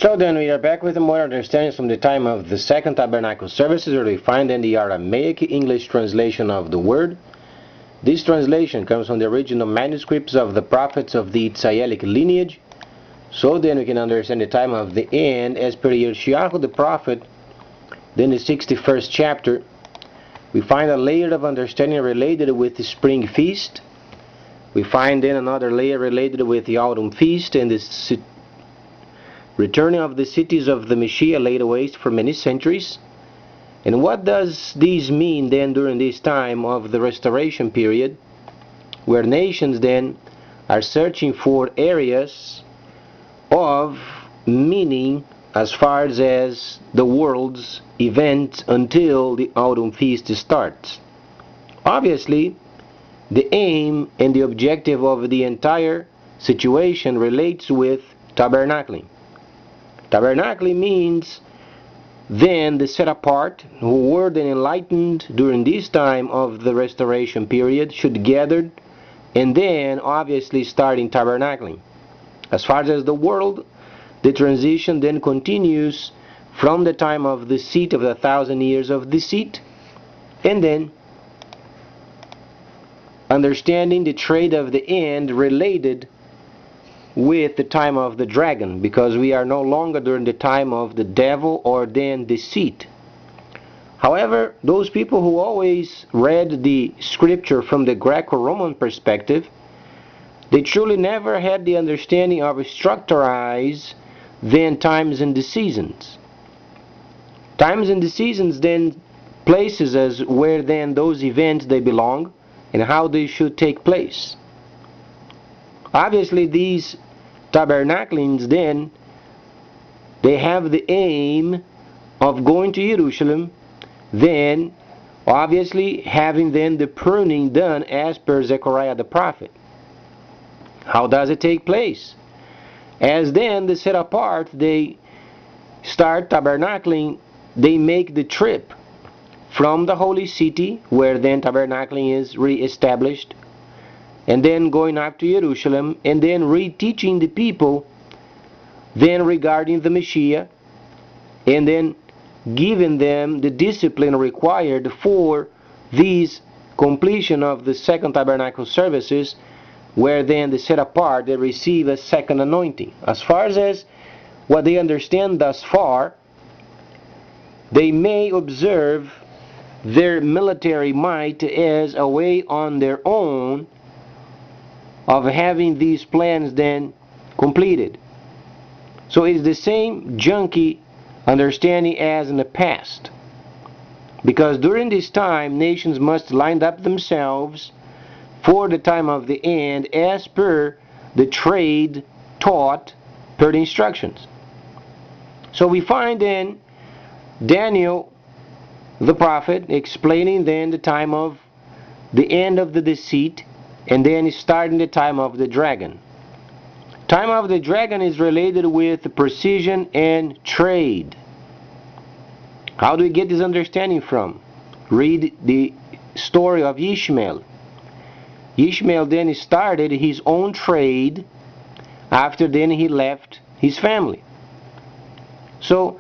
So then we are back with more understandings from the time of the Second Tabernacle services, where we find in the Aramaic English translation of the word. This translation comes from the original manuscripts of the prophets of the Israelic lineage. So then we can understand the time of the end as per Yeshayahu the prophet. Then the 61st chapter, we find a layer of understanding related with the spring feast. We find then another layer related with the autumn feast and the returning of the cities of the Messiah laid waste for many centuries. And what does this mean then during this time of the restoration period, where nations then are searching for areas of meaning as far as the world's event until the autumn feast starts? Obviously, the aim and the objective of the entire situation relates with tabernacling. Tabernacling means then the set apart, who were then enlightened during this time of the restoration period, should gather and then obviously starting tabernacling. As far as the world, the transition then continues from the time of the seat of the 1,000 years of deceit, and then understanding the trade of the end related with the time of the dragon, because we are no longer during the time of the devil or then deceit. However, those people who always read the scripture from the Greco-Roman perspective, they truly never had the understanding of structurize then times and the seasons. Times and the seasons then places us where then those events they belong and how they should take place. Obviously, these tabernaclings then, they have the aim of going to Jerusalem, then obviously having then the pruning done as per Zechariah the prophet. How does it take place? As then the set apart, they start tabernacling, they make the trip from the holy city, where then tabernacling is re-established, and then going up to Jerusalem, and then re-teaching the people then regarding the Messiah, and then giving them the discipline required for these completion of the second tabernacle services, where then they set apart, they receive a second anointing. As far as what they understand thus far, they may observe their military might as a way on their own of having these plans then completed. So it's the same junky understanding as in the past, because during this time nations must line up themselves for the time of the end as per the trade taught per the instructions. So we find then Daniel the prophet explaining then the time of the end of the deceit, and then starting the time of the dragon. Time of the dragon is related with precision and trade. How do we get this understanding from? Read the story of Ishmael. Ishmael then started his own trade after then he left his family. So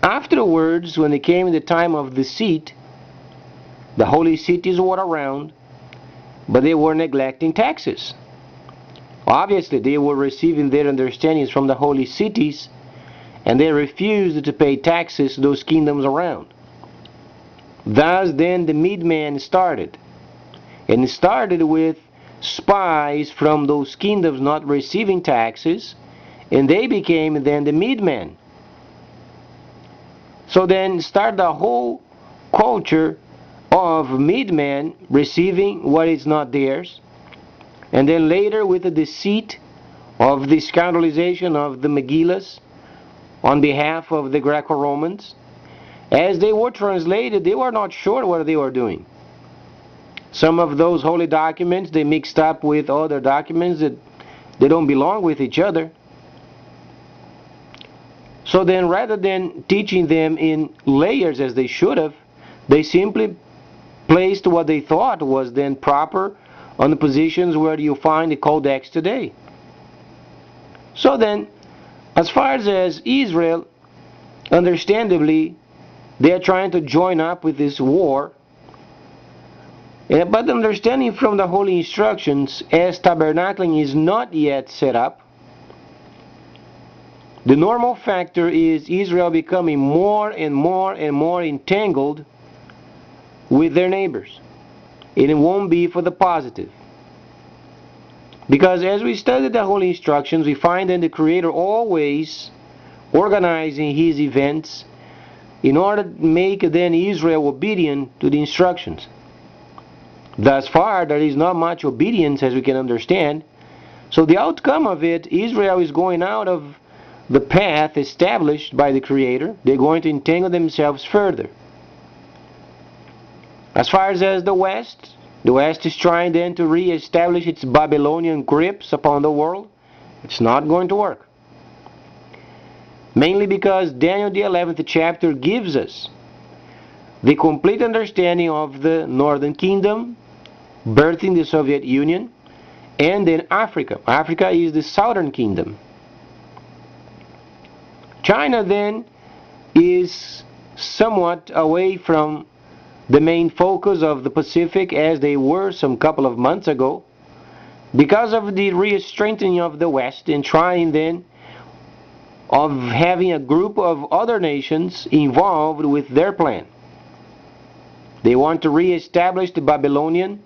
afterwards, when it came the time of the deceit, the holy cities were around, but they were neglecting taxes. Obviously, they were receiving their understandings from the holy cities, and they refused to pay taxes to those kingdoms around. Thus, then the middleman started. And it started with spies from those kingdoms not receiving taxes, and they became then the middlemen. So then start the whole culture of middlemen receiving what is not theirs, and then later with the deceit of the scandalization of the Megillas on behalf of the Greco-Romans. As they were translated, they were not sure what they were doing. Some of those holy documents they mixed up with other documents that they don't belong with each other. So then, rather than teaching them in layers as they should have, they simply placed what they thought was then proper on the positions where you find the codex today. So then, As far as Israel, understandably, they are trying to join up with this war. But understanding from the Holy Instructions, as tabernacling is not yet set up, the normal factor is Israel becoming more and more and more entangled with their neighbors. And it won't be for the positive. Because as we study the Holy Instructions, we find that the Creator always organizing His events in order to make then Israel obedient to the instructions. Thus far, there is not much obedience as we can understand. So the outcome of it, Israel is going out of the path established by the Creator. They're going to entangle themselves further. As far as the West is trying then to re-establish its Babylonian grips upon the world. It's not going to work. Mainly because Daniel the 11th chapter gives us the complete understanding of the Northern Kingdom, birthing the Soviet Union, and then Africa. Africa is the Southern Kingdom. China then is somewhat away from the main focus of the Pacific as they were some couple of months ago because of the re-strengthening of the West and trying then of having a group of other nations involved with their plan. They want to re-establish the Babylonian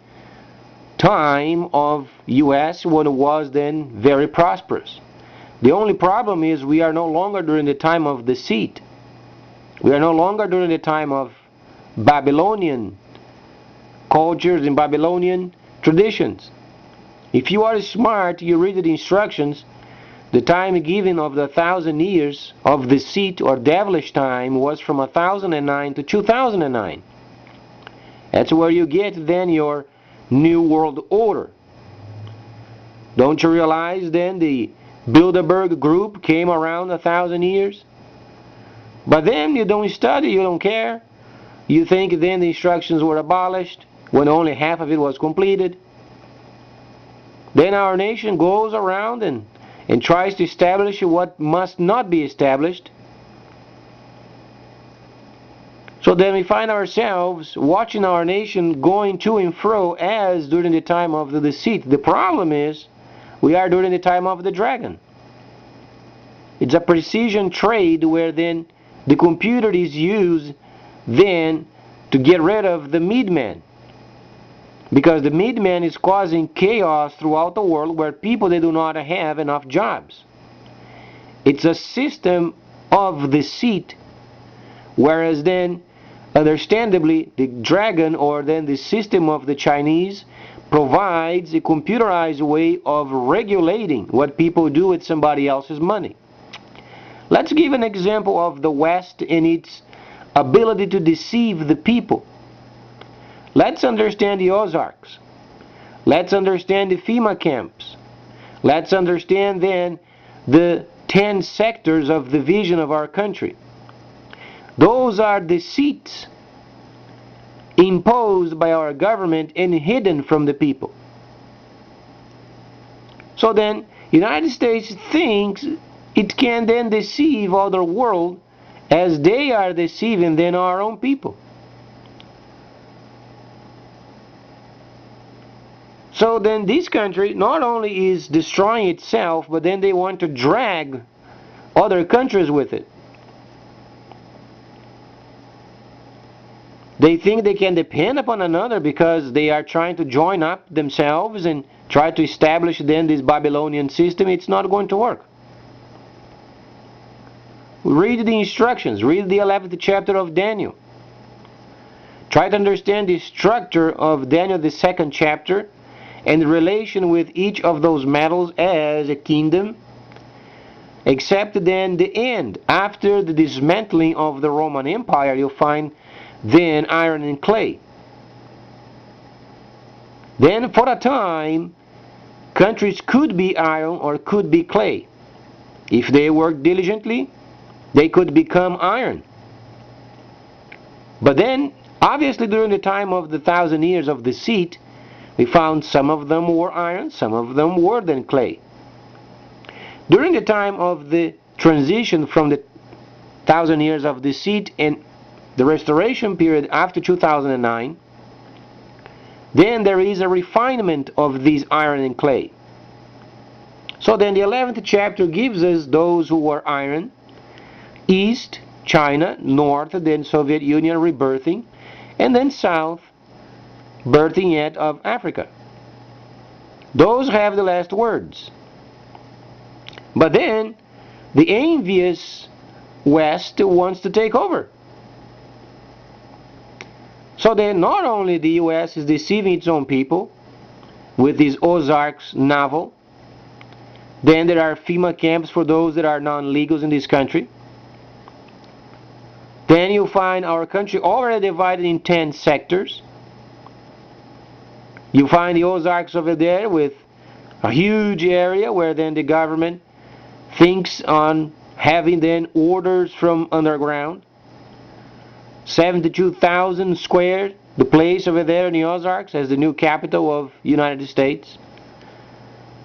time of US when it was then very prosperous. The only problem is we are no longer during the time of deceit. We are no longer during the time of Babylonian cultures and Babylonian traditions. If you are smart, you read the instructions. The time given of the 1,000 years of deceit or devilish time was from 1009 to 2009. That's where you get then your New World Order. Don't you realize then the Bilderberg group came around 1,000 years? But then you don't study, you don't care. You think then the instructions were abolished when only half of it was completed. Then our nation goes around and tries to establish what must not be established. So then we find ourselves watching our nation going to and fro as during the time of the deceit. The problem is we are during the time of the dragon. It's a precision trade where then the computer is used then to get rid of the middleman. Because the middleman is causing chaos throughout the world where people they do not have enough jobs. It's a system of deceit, whereas then understandably the dragon or then the system of the Chinese provides a computerized way of regulating what people do with somebody else's money. Let's give an example of the West and its ability to deceive the people. Let's understand the Ozarks. Let's understand the FEMA camps. Let's understand then the 10 sectors of the vision of our country. Those are deceits imposed by our government and hidden from the people. So then, United States thinks it can then deceive other world as they are deceiving then our own people. So then this country not only is destroying itself, but then they want to drag other countries with it. They think they can depend upon another because they are trying to join up themselves and try to establish then this Babylonian system. It's not going to work. Read the instructions. Read the 11th chapter of Daniel. Try to understand the structure of Daniel, the 2nd chapter, and the relation with each of those metals as a kingdom, except then the end. After the dismantling of the Roman Empire, you'll find then iron and clay. Then for a time, countries could be iron or could be clay. If they worked diligently, they could become iron. But then, obviously during the time of the 1,000 years of deceit, we found some of them were iron, some of them were then clay. During the time of the transition from the 1,000 years of deceit and the restoration period after 2009, then there is a refinement of these iron and clay. So then the 11th chapter gives us those who were iron, east, China, north, then Soviet Union rebirthing, and then south, birthing yet of Africa. Those have the last words. But then the envious West wants to take over. So then not only the US is deceiving its own people with these Ozarks novel, then there are FEMA camps for those that are non-legals in this country. Then you find our country already divided in 10 sectors. You find the Ozarks over there with a huge area where then the government thinks on having then orders from underground. 72,000 squared, the place over there in the Ozarks as the new capital of United States.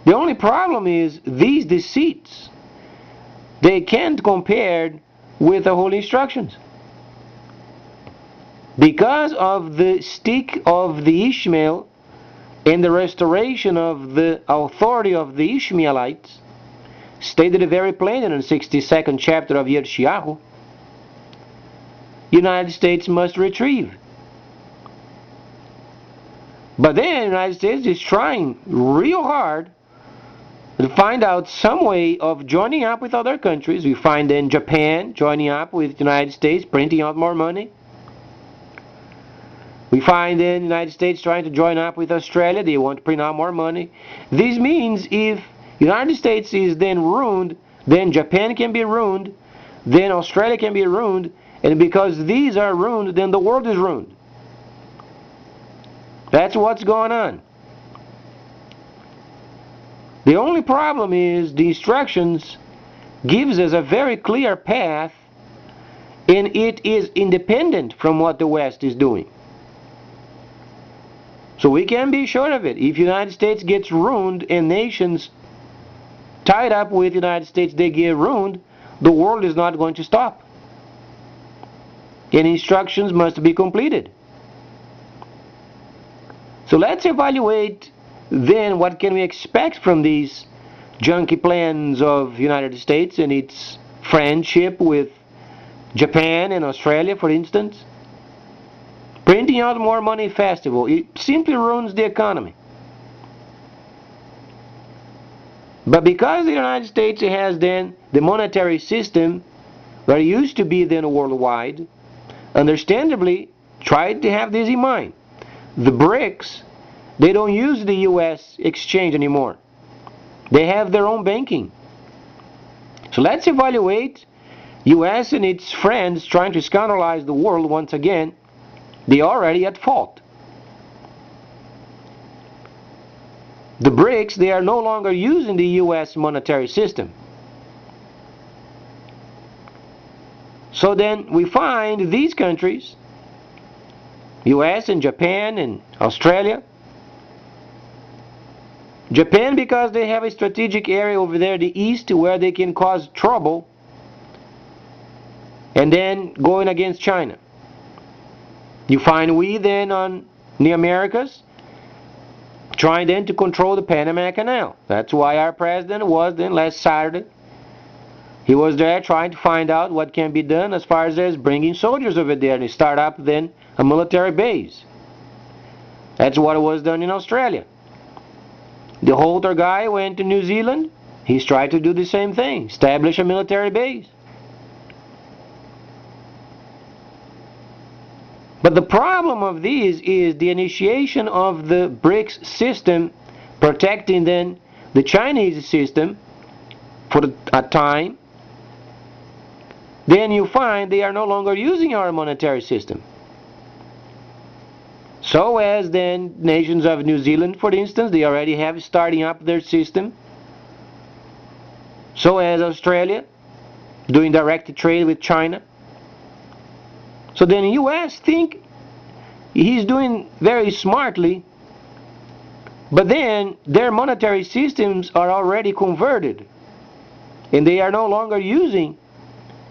The only problem is these deceits, they can't compare with the Holy Instructions. Because of the stick of the Ishmael and the restoration of the authority of the Ishmaelites, stated very plainly in the 62nd chapter of Yeshayahu, United States must retrieve. But then the United States is trying real hard to find out some way of joining up with other countries. We find then Japan joining up with the United States, printing out more money. We find then the United States trying to join up with Australia. They want to print out more money. This means if the United States is then ruined, then Japan can be ruined, then Australia can be ruined, and because these are ruined, then the world is ruined. That's what's going on. The only problem is the instructions gives us a very clear path, and it is independent from what the West is doing. So we can be sure of it. If the United States gets ruined and nations tied up with the United States, they get ruined, the world is not going to stop. And instructions must be completed. So let's evaluate then what can we expect from these junky plans of the United States and its friendship with Japan and Australia, for instance. Printing out more money festival, it simply ruins the economy. But because the United States has then the monetary system where it used to be then worldwide, understandably tried to have this in mind. The BRICS, they don't use the US exchange anymore. They have their own banking. So let's evaluate US and its friends trying to scandalize the world once again. They are already at fault. The BRICS, they are no longer using the US monetary system. So then we find these countries, US and Japan and Australia. Japan because they have a strategic area over there, the east, where they can cause trouble, and then going against China. You find we then on the Americas trying then to control the Panama Canal. That's why our president was then last Saturday. He was there trying to find out what can be done as far as bringing soldiers over there and start up then a military base. That's what was done in Australia. The Holter guy went to New Zealand. He's tried to do the same thing, establish a military base. But the problem of these is the initiation of the BRICS system protecting then the Chinese system for a time. Then you find they are no longer using our monetary system. So as then nations of New Zealand, for instance, they already have starting up their system. So as Australia, doing direct trade with China. So then the US think he's doing very smartly, but then their monetary systems are already converted and they are no longer using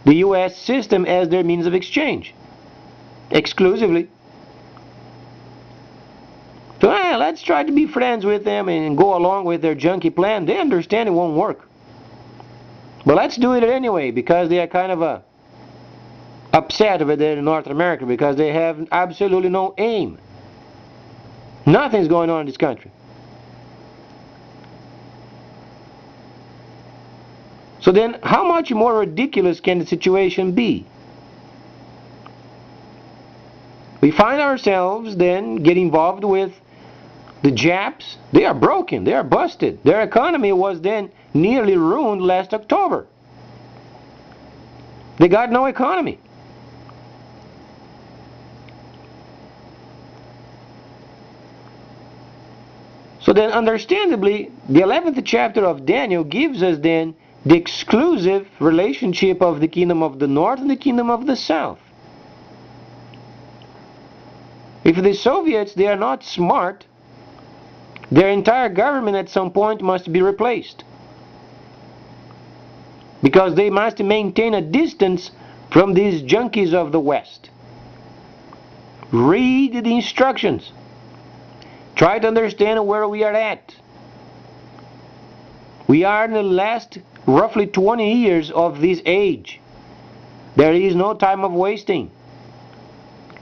the U.S. system as their means of exchange exclusively. So let's try to be friends with them and go along with their junky plan. They understand it won't work. But let's do it anyway, because they are kind of upset over there in North America, because they have absolutely no aim. Nothing's going on in this country. So then, how much more ridiculous can the situation be? We find ourselves then getting involved with the Japs. They are broken. They are busted. Their economy was then nearly ruined last October. They got no economy. So then, understandably, the 11th chapter of Daniel gives us then the exclusive relationship of the kingdom of the north and the kingdom of the south. If the Soviets, they are not smart, their entire government at some point must be replaced, because they must maintain a distance from these junkies of the West. Read the instructions. Try to understand where we are at. We are in the last roughly 20 years of this age. There is no time of wasting.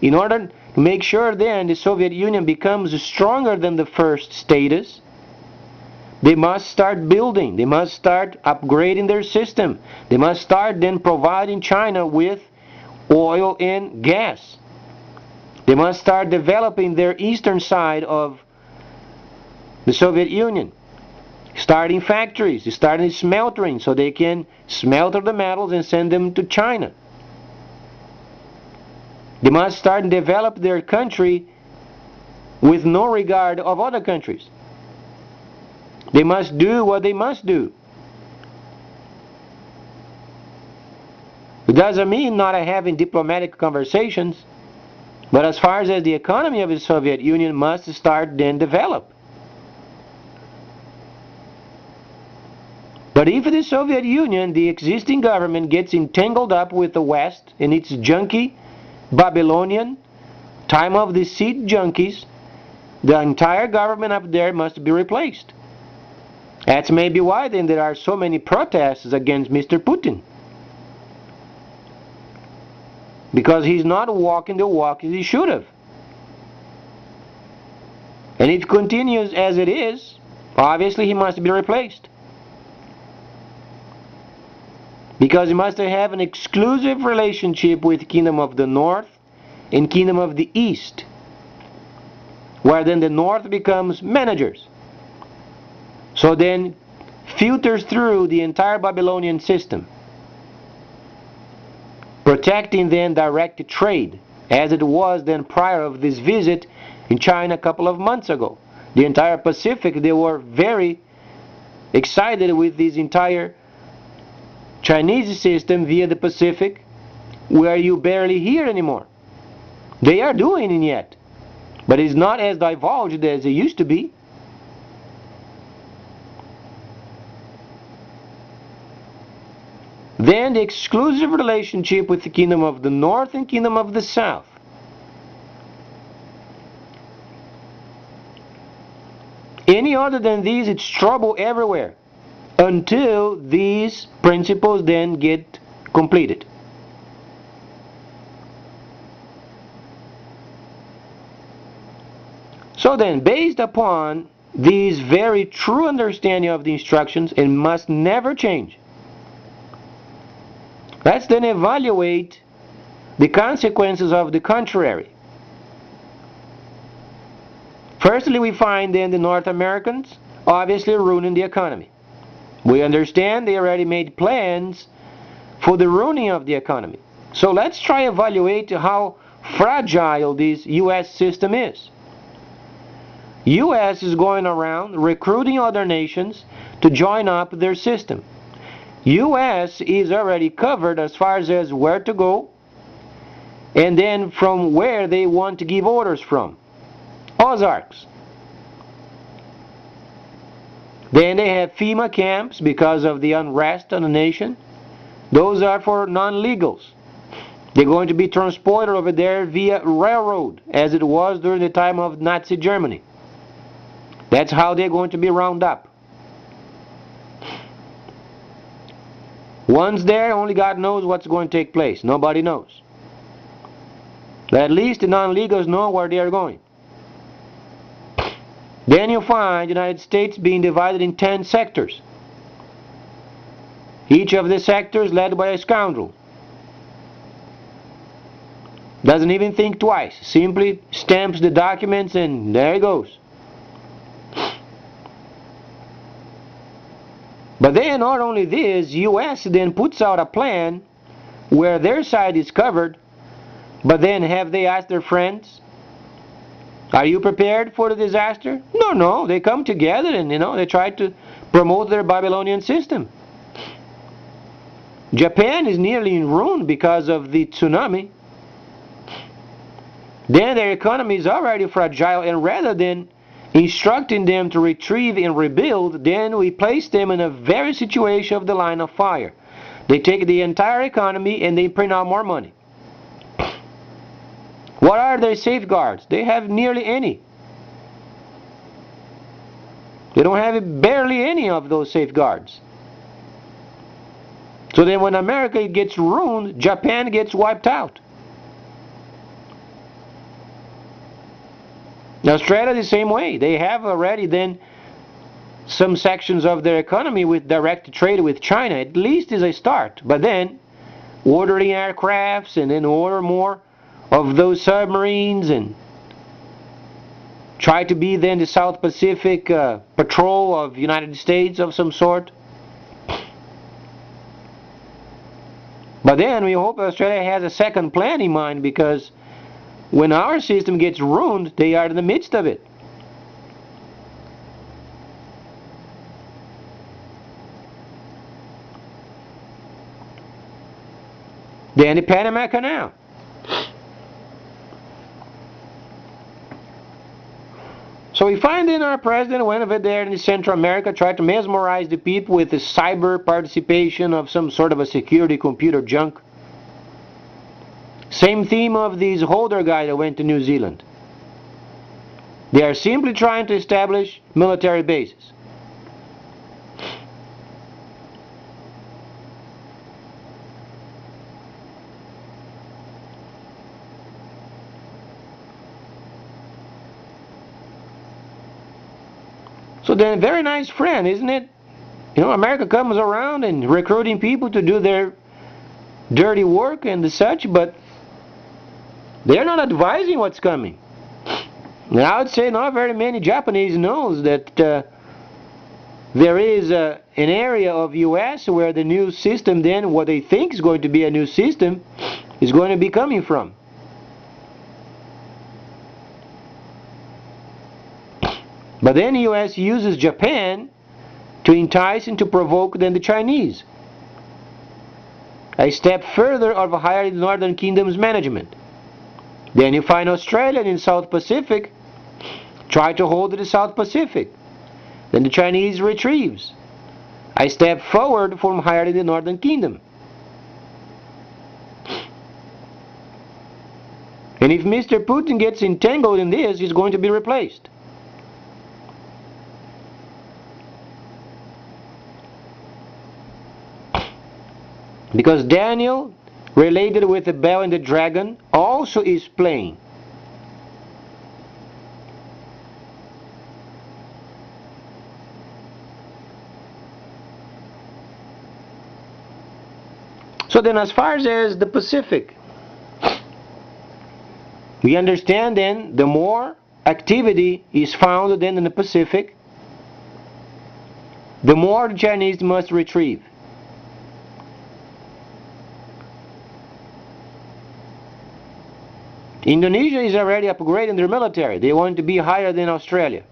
In order to make sure then the Soviet Union becomes stronger than the first status, they must start building. They must start upgrading their system. They must start then providing China with oil and gas. They must start developing their eastern side of the Soviet Union, starting factories, starting smeltering, so they can smelter the metals and send them to China. They must start and develop their country with no regard of other countries. They must do what they must do. It doesn't mean not having diplomatic conversations, but as far as the economy of the Soviet Union must start then develop. But if the Soviet Union, the existing government, gets entangled up with the West in its junkie, Babylonian, time of the seed junkies, the entire government up there must be replaced. That's maybe why then there are so many protests against Mr. Putin. Because he's not walking the walk as he should have. And if it continues as it is, obviously he must be replaced. Because he must have an exclusive relationship with Kingdom of the North and Kingdom of the East, where then the North becomes managers. So then filters through the entire Babylonian system, protecting then direct trade, as it was then prior of this visit in China a couple of months ago. The entire Pacific, they were very excited with this entire Chinese system via the Pacific, where you barely hear anymore. They are doing it yet, but it's not as divulged as it used to be. Then the exclusive relationship with the Kingdom of the North and Kingdom of the South. Any other than these, it's trouble everywhere, until these principles then get completed. So then, based upon these very true understanding of the instructions, it must never change. Let's then evaluate the consequences of the contrary. Firstly, we find then the North Americans obviously ruining the economy. We understand they already made plans for the ruining of the economy. So let's try to evaluate how fragile this U.S. system is. U.S. is going around recruiting other nations to join up their system. U.S. is already covered as far as where to go, and then from where they want to give orders from. Ozarks. Then they have FEMA camps because of the unrest in the nation. Those are for non-legals. They're going to be transported over there via railroad, as it was during the time of Nazi Germany. That's how they're going to be rounded up. Once there, only God knows what's going to take place. Nobody knows. But at least the non-legals know where they are going. Then you find the United States being divided in 10 sectors. Each of the sectors led by a scoundrel. Doesn't even think twice. Simply stamps the documents and there it goes. But then not only this, US then puts out a plan where their side is covered, but then have they asked their friends, are you prepared for the disaster? No, they come together and they try to promote their Babylonian system. Japan is nearly in ruin because of the tsunami. Then their economy is already fragile, and rather than instructing them to retrieve and rebuild, then we place them in a very situation of the line of fire. They take the entire economy and they print out more money. What are their safeguards? They have nearly any. They don't have barely any of those safeguards. So then when America gets ruined, Japan gets wiped out. Australia the same way. They have already then some sections of their economy with direct trade with China. At least is a start. But then ordering aircrafts and then order more of those submarines and try to be then the South Pacific patrol of the United States of some sort. But then we hope Australia has a second plan in mind, because when our system gets ruined, they are in the midst of it. Then the Panama Canal. So we find in our president went over there in Central America, tried to mesmerize the people with the cyber participation of some sort of a security computer junk. Same theme of these Holder guys that went to New Zealand. They are simply trying to establish military bases. So then, a very nice friend, isn't it? America comes around and recruiting people to do their dirty work and such, but they're not advising what's coming. Now, I would say not very many Japanese knows that there is an area of US where the new system then, what they think is going to be a new system, is going to be coming from. But then the US uses Japan to entice and to provoke then the Chinese. A step further of higher Northern Kingdom's management. Then you find Australia in South Pacific try to hold the South Pacific. Then the Chinese retrieves. A step forward from higher the Northern Kingdom. And if Mr. Putin gets entangled in this, he's going to be replaced. Because Daniel, related with the bell and the dragon, also is playing. So then, as far as the Pacific, we understand then the more activity is found then in the Pacific, the more the Chinese must retrieve. Indonesia is already upgrading their military. They want to be higher than Australia.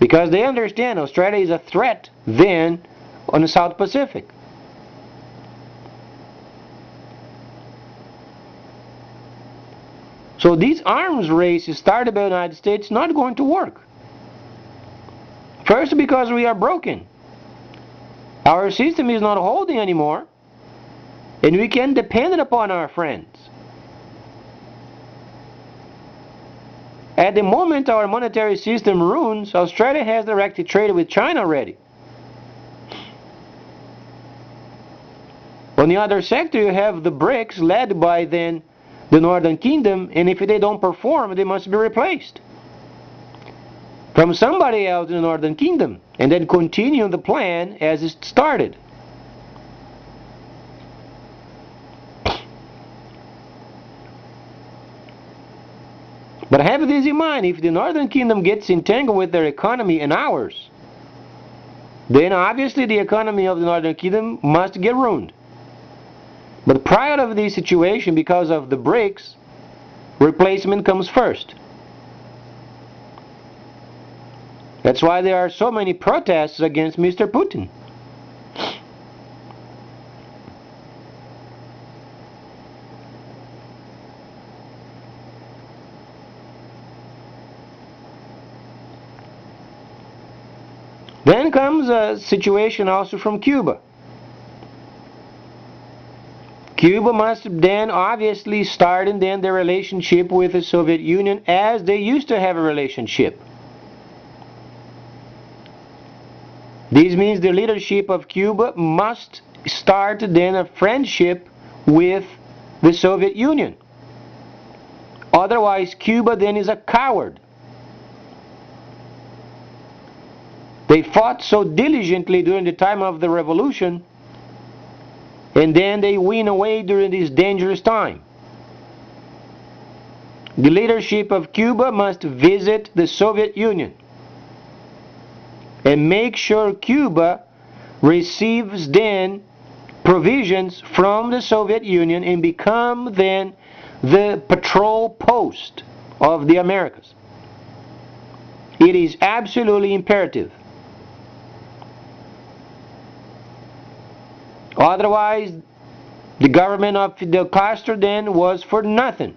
Because they understand Australia is a threat then on the South Pacific. So these arms races started by the United States not going to work. First, because we are broken. Our system is not holding anymore, and we can depend upon our friends. At the moment our monetary system ruins, Australia has direct trade with China already. On the other sector, you have the BRICS led by then the Northern Kingdom, and if they don't perform, they must be replaced from somebody else in the Northern Kingdom, and then continue the plan as it started. But have this in mind, if the Northern Kingdom gets entangled with their economy and ours, then obviously the economy of the Northern Kingdom must get ruined. But prior to this situation, because of the BRICS, replacement comes first. That's why there are so many protests against Mr. Putin. Then comes a situation also from Cuba. Cuba must then obviously start and then their relationship with the Soviet Union as they used to have a relationship. This means the leadership of Cuba must start then a friendship with the Soviet Union. Otherwise, Cuba then is a coward. They fought so diligently during the time of the revolution, and then they win away during this dangerous time. The leadership of Cuba must visit the Soviet Union and make sure Cuba receives then provisions from the Soviet Union and become then the patrol post of the Americas. It is absolutely imperative. Otherwise, the government of Fidel Castro then was for nothing.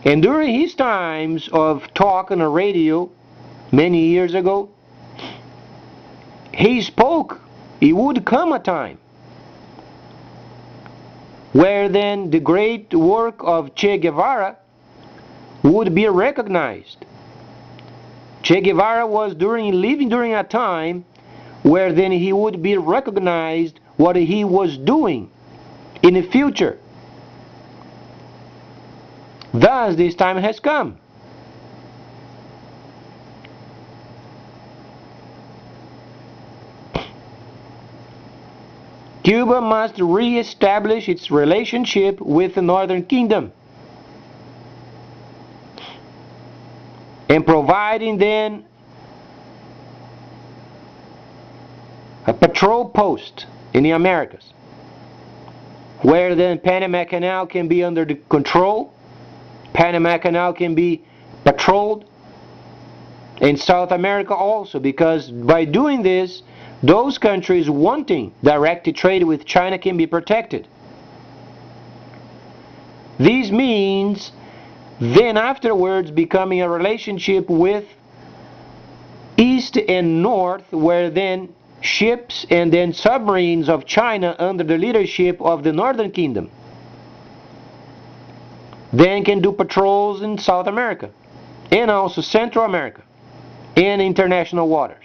And during his times of talk on the radio many years ago, he spoke, it would come a time where then the great work of Che Guevara would be recognized. Che Guevara was living during a time where then he would be recognized what he was doing in the future. Thus, this time has come. Cuba must re-establish its relationship with the Northern Kingdom and providing then a patrol post in the Americas, where then Panama Canal can be under the control, Panama Canal can be patrolled, in South America also, because by doing this, those countries wanting direct trade with China can be protected. This means then afterwards becoming a relationship with East and North, where then ships and then submarines of China under the leadership of the Northern Kingdom then can do patrols in South America and also Central America and international waters.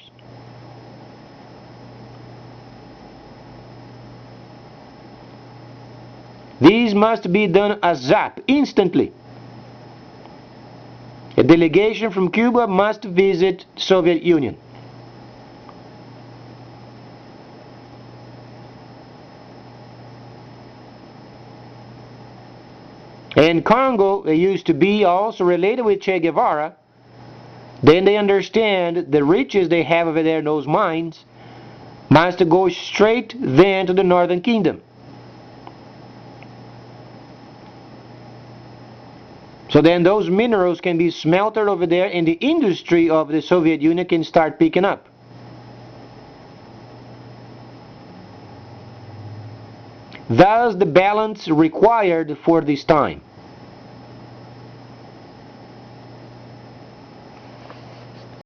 These must be done ASAP, instantly. A delegation from Cuba must visit the Soviet Union. And Congo, they used to be also related with Che Guevara. Then they understand the riches they have over there in those mines must go straight then to the Northern Kingdom. So then those minerals can be smelted over there and the industry of the Soviet Union can start picking up. Thus the balance required for this time.